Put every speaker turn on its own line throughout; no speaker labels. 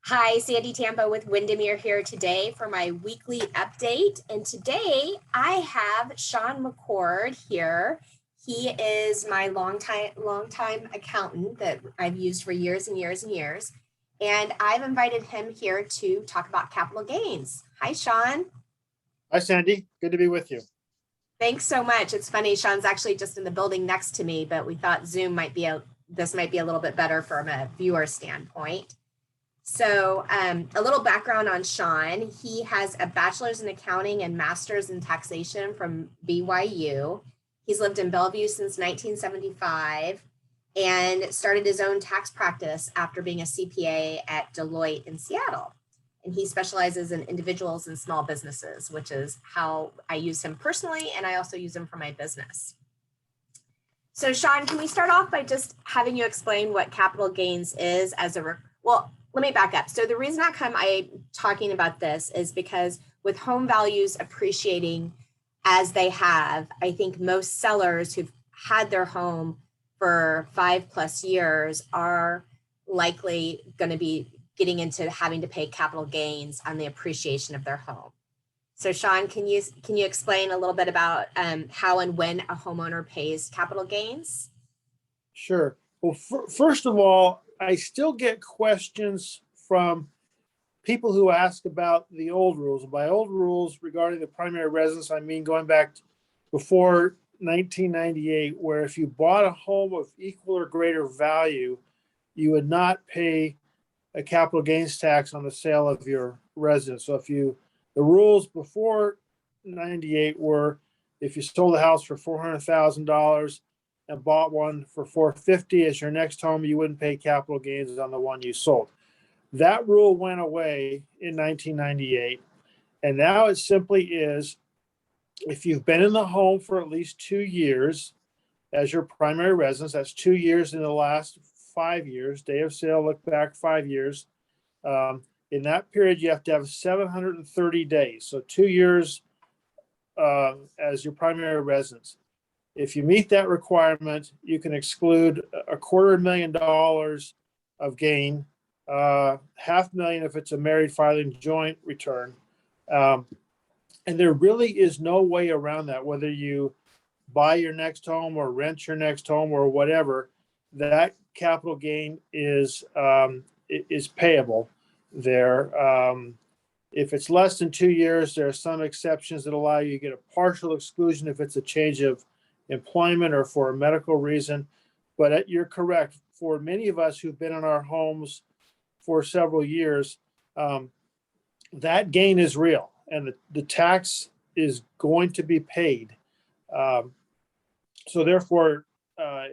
Hi, Sandy Tambo with Windermere here today for my weekly update. And today I have Shawn McCord here. He is my longtime accountant that I've used for years and years and years. And I've invited him here to talk about capital gains. Hi, Shawn.
Hi, Sandy. Good to be with you.
Thanks so much. It's funny, Shawn's actually just in the building next to me, but we thought Zoom might be a little bit better from a viewer standpoint. So a little background on Shawn. He has a bachelor's in accounting and master's in taxation from BYU. He's lived in Bellevue since 1975 and started his own tax practice after being a CPA at Deloitte in Seattle. And he specializes in individuals and small businesses, which is how I use him personally, and I also use him for my business. So Shawn, can we start off by just having you explain what capital gains is let me back up. So the reason I'm talking about this is because with home values appreciating as they have, I think most sellers who've had their home for 5+ years are likely going to be getting into having to pay capital gains on the appreciation of their home. So Shawn, can you explain a little bit about how and when a homeowner pays capital gains?
Sure. Well, first of all, I still get questions from people who ask about the old rules. And by old rules regarding the primary residence, I mean going back before 1998, where if you bought a home of equal or greater value, you would not pay a capital gains tax on the sale of your residence. So the rules before 98 were if you sold a house for $400,000 and bought one for $450,000 as your next home, you wouldn't pay capital gains on the one you sold. That rule went away in 1998. And now it simply is, if you've been in the home for at least 2 years as your primary residence, that's 2 years in the last 5 years, day of sale, look back 5 years. In that period, you have to have 730 days. So 2 years as your primary residence. If you meet that requirement, you can exclude $250,000 of gain, $500,000 if it's a married filing joint return. And there really is no way around that, whether you buy your next home or rent your next home or whatever, that capital gain is payable there. If it's less than 2 years, there are some exceptions that allow you to get a partial exclusion if it's a change of employment or for a medical reason. But you're correct. For many of us who've been in our homes for several years, that gain is real, and the tax is going to be paid. So therefore,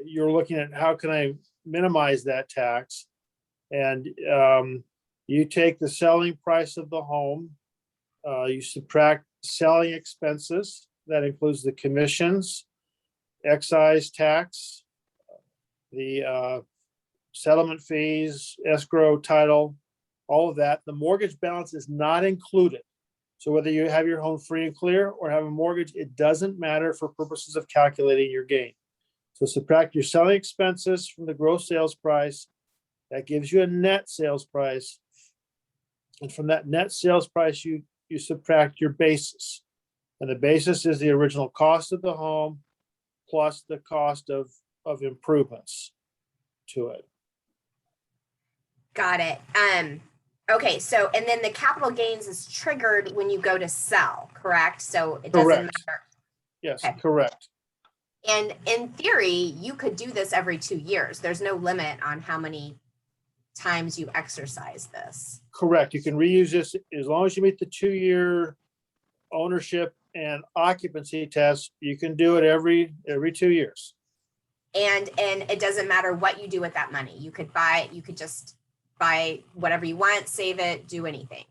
you're looking at how can I minimize that tax? And you take the selling price of the home, you subtract selling expenses. That includes the commissions, excise tax, the settlement fees, escrow, title, all of that. The mortgage balance is not included. So whether you have your home free and clear or have a mortgage, it doesn't matter for purposes of calculating your gain. So subtract your selling expenses from the gross sales price. That gives you a net sales price. And from that net sales price, you subtract your basis. And the basis is the original cost of the home plus the cost of improvements to it.
Got it. Okay, so and then the capital gains is triggered when you go to sell, correct? So it doesn't matter.
Yes, okay. Correct.
And in theory, you could do this every 2 years. There's no limit on how many times you exercise this.
Correct. You can reuse this as long as you meet the 2-year ownership and occupancy test. You can do it every 2 years.
And it doesn't matter what you do with that money. You could just buy whatever you want, save it, do anything.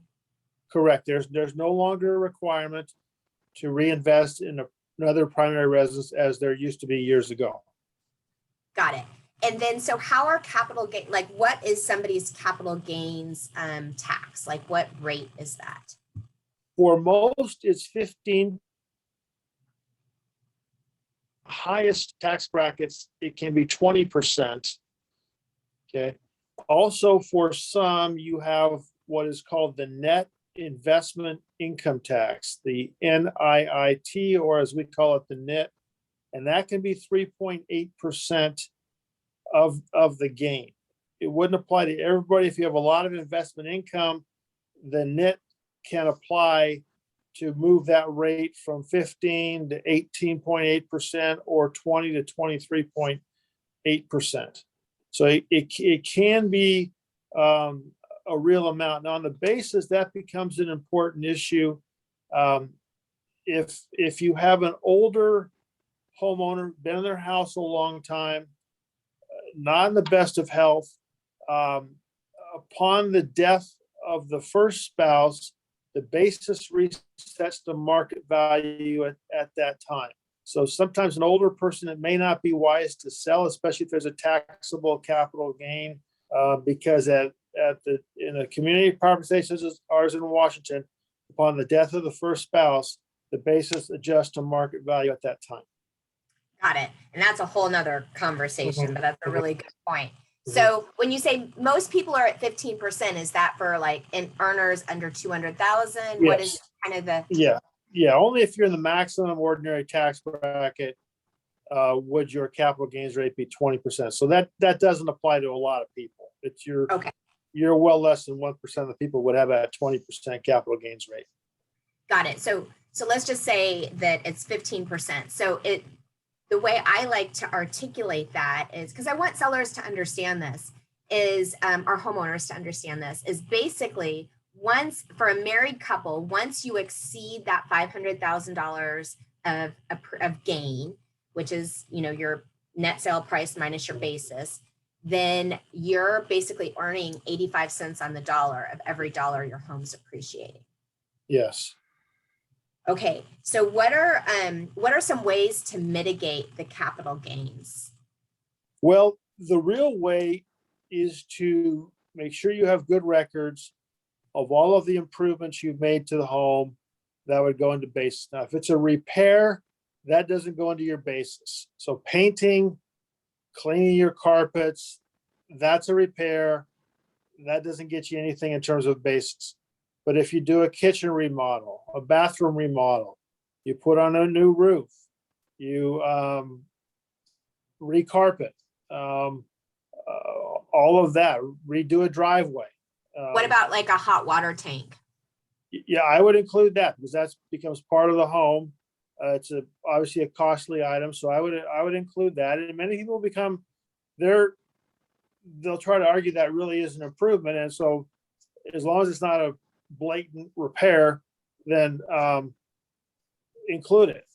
Correct. There's no longer a requirement to reinvest in another primary residence as there used to be years ago. Got it.
And then, so how are capital gain, like what is somebody's capital gains tax? Like what rate is that?
For most, it's 15. Highest tax brackets, it can be 20%. Okay. Also, for some, you have what is called the net investment income tax, the NIIT, or as we call it, the NIT, and that can be 3.8% of the gain. It wouldn't apply to everybody. If you have a lot of investment income, the NIT can apply to move that rate from 15 to 18.8% or 20 to 23.8%. So it can be a real amount. Now, on the basis, that becomes an important issue. If you have an older homeowner, been in their house a long time, not in the best of health, upon the death of the first spouse, the basis resets the market value at that time. So sometimes an older person, it may not be wise to sell, especially if there's a taxable capital gain, because in a community property state such as ours in Washington, upon the death of the first spouse, the basis adjusts to market value at that time.
Got it. And that's a whole nother conversation, but that's a really good point. So when you say most people are at 15%, is that for like in earners under 200,000?
Yes.
What is kind of the?
Yeah. Only if you're in the maximum ordinary tax bracket would your capital gains rate be 20%. So that doesn't apply to a lot of people. It's
Okay.
You're well less than 1% of the people would have a 20% capital gains rate.
Got it. So let's just say that it's 15%. So the way I like to articulate that is, because I want sellers to understand this, is our homeowners to understand this, is basically once for a married couple, once you exceed that $500,000 of gain, which is, your net sale price minus your basis, then you're basically earning 85 cents on the dollar of every dollar your home's appreciating.
Yes.
Okay, so what are some ways to mitigate the capital gains?
Well, the real way is to make sure you have good records of all of the improvements you've made to the home that would go into basis. Now, if it's a repair, that doesn't go into your basis. So painting, cleaning your carpets, that's a repair. That doesn't get you anything in terms of basis. But if you do a kitchen remodel, a bathroom remodel, you put on a new roof, you recarpet, all of that, redo a driveway.
What about like a hot water tank?
Yeah, I would include that because that becomes part of the home. It's obviously a costly item, so I would include that. And many people they'll try to argue that really is an improvement. And so, as long as it's not a blatant repair, then include it.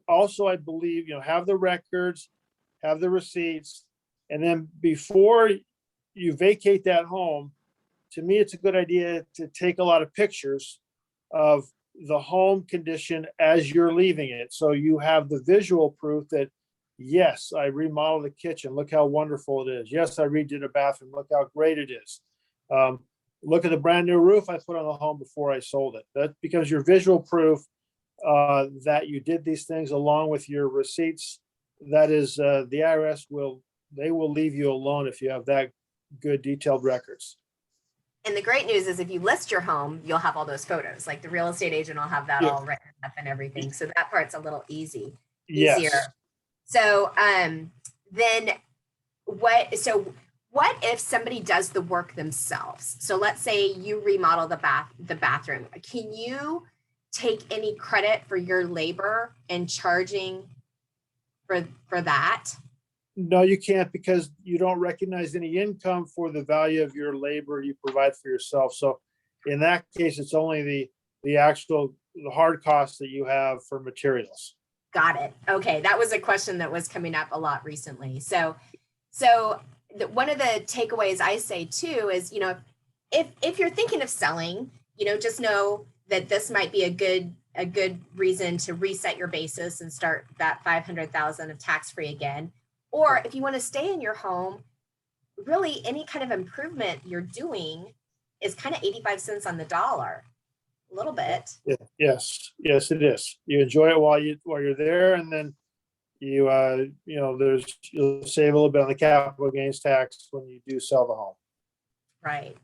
Also, I believe have the records, have the receipts, and then before you vacate that home, to me, it's a good idea to take a lot of pictures of the home condition as you're leaving it. So you have the visual proof that, yes, I remodeled the kitchen. Look how wonderful it is. Yes, I redid the bathroom. Look how great it is. Look at the brand new roof I put on the home before I sold it. That becomes your visual proof that you did these things along with your receipts. That is, the IRS will leave you alone if you have that good detailed records.
And the great news is if you list your home, you'll have all those photos. Like the real estate agent will have that all written up and everything. So that part's a little easier.
Yes.
So then what if somebody does the work themselves? So let's say you remodel the bathroom. Can you take any credit for your labor and charging for that?
No, you can't, because you don't recognize any income for the value of your labor you provide for yourself. So in that case, it's only the hard costs that you have for materials.
Got it. Okay. That was a question that was coming up a lot recently. So one of the takeaways I say too is, if you're thinking of selling, just know that this might be a good reason to reset your basis and start that 500,000 of tax-free again. Or if you want to stay in your home, really any kind of improvement you're doing is kind of 85 cents on the dollar, a little bit.
Yeah, yes, it is. You enjoy it while you're there, and then you'll save a little bit on the capital gains tax when you do sell the home.
Right.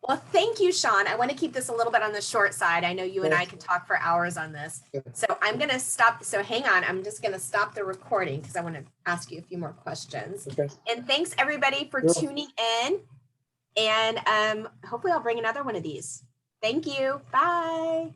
Well, thank you, Shawn. I want to keep this a little bit on the short side. I know you and I could talk for hours on this. So I'm going to stop. So hang on. I'm just going to stop the recording because I want to ask you a few more questions.
Okay.
And thanks everybody for tuning in. And hopefully I'll bring another one of these. Thank you. Bye.